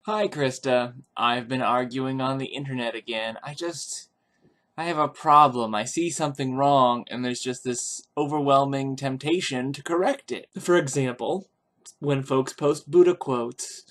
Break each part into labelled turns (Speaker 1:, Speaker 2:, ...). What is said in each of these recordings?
Speaker 1: Hi, Krista. I've been arguing on the internet again. I have a problem. I see something wrong, and there's just this overwhelming temptation to correct it. For example, when folks post Buddha quotes,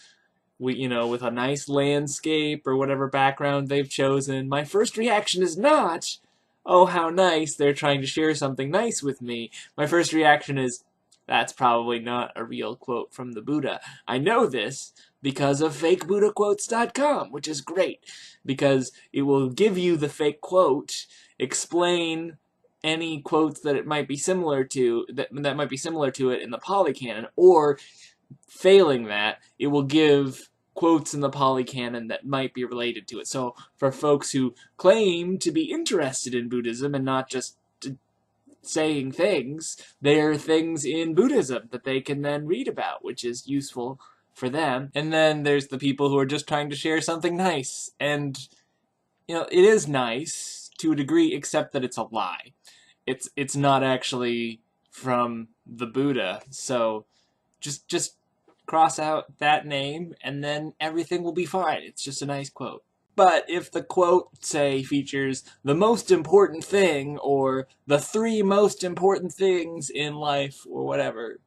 Speaker 1: with a nice landscape or whatever background they've chosen, my first reaction is not, oh, how nice, they're trying to share something nice with me. My first reaction is, that's probably not a real quote from the Buddha. I know this because of fakebuddhaquotes.com, which is great because it will give you the fake quote, explain any quotes that it might be similar to that might be similar to it in the polycanon, or failing that, it will give quotes in the polycanon that might be related to it. So for folks who claim to be interested in Buddhism and not just saying things, there are things in Buddhism that they can then read about, which is useful for them. And then there's the people who are just trying to share something nice. And, it is nice to a degree, except that it's a lie. It's not actually from the Buddha. So just cross out that name and then everything will be fine. It's just a nice quote. But if the quote, say, features the most important thing, or the 3 most important things in life, or whatever,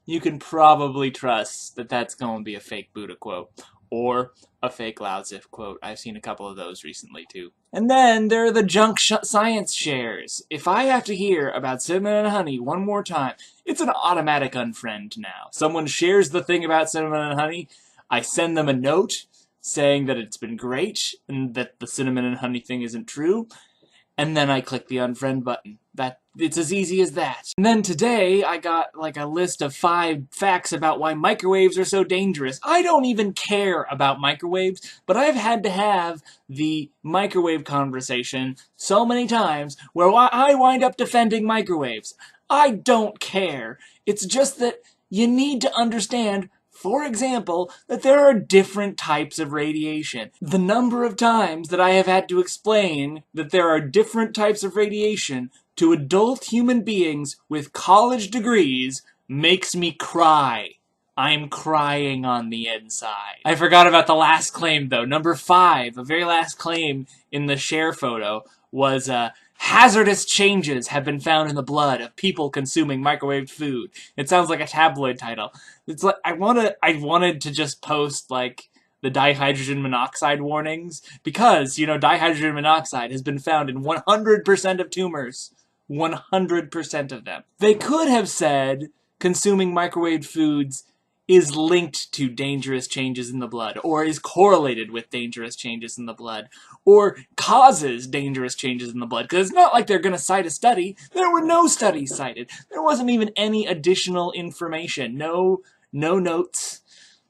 Speaker 1: you can probably trust that that's going to be a fake Buddha quote, or a fake Lao Tzu quote. I've seen a couple of those recently, too. And then there are the junk science shares. If I have to hear about cinnamon and honey one more time, it's an automatic unfriend now. Someone shares the thing about cinnamon and honey, I send them a note saying that it's been great and that the cinnamon and honey thing isn't true, and then I click the unfriend button. It's as easy as that. And then today I got like a list of 5 facts about why microwaves are so dangerous. I don't even care about microwaves, but I've had to have the microwave conversation so many times where I wind up defending microwaves. I don't care. It's just that you need to understand, for example, that there are different types of radiation. The number of times that I have had to explain that there are different types of radiation to adult human beings with college degrees makes me cry. I'm crying on the inside. I forgot about the last claim, though. Number 5, the very last claim in the share photo was, hazardous changes have been found in the blood of people consuming microwaved food. It sounds like a tabloid title. It's like, I wanted to just post, like, the dihydrogen monoxide warnings, because, dihydrogen monoxide has been found in 100% of tumors. 100% of them. They could have said consuming microwaved foods is linked to dangerous changes in the blood, or is correlated with dangerous changes in the blood, or causes dangerous changes in the blood, because it's not like they're going to cite a study. There were no studies cited. There wasn't even any additional information. No notes.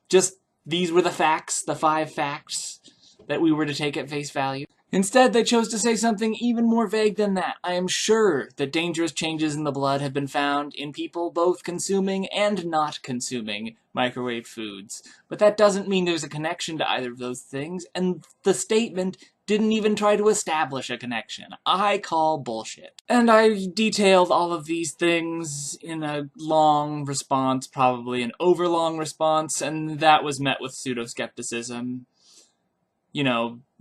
Speaker 1: Just, these were the facts, the 5 facts that we were to take at face value. Instead, they chose to say something even more vague than that. I am sure that dangerous changes in the blood have been found in people both consuming and not consuming microwave foods. But that doesn't mean there's a connection to either of those things, and the statement didn't even try to establish a connection. I call bullshit. And I detailed all of these things in a long response, probably an overlong response, and that was met with pseudo-skepticism.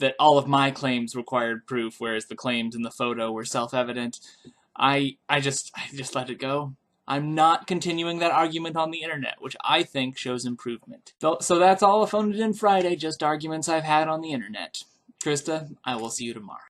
Speaker 1: That all of my claims required proof, whereas the claims in the photo were self-evident. I just let it go. I'm not continuing that argument on the internet, which I think shows improvement. So that's all of Phoned It In Friday, just arguments I've had on the internet. Krista, I will see you tomorrow.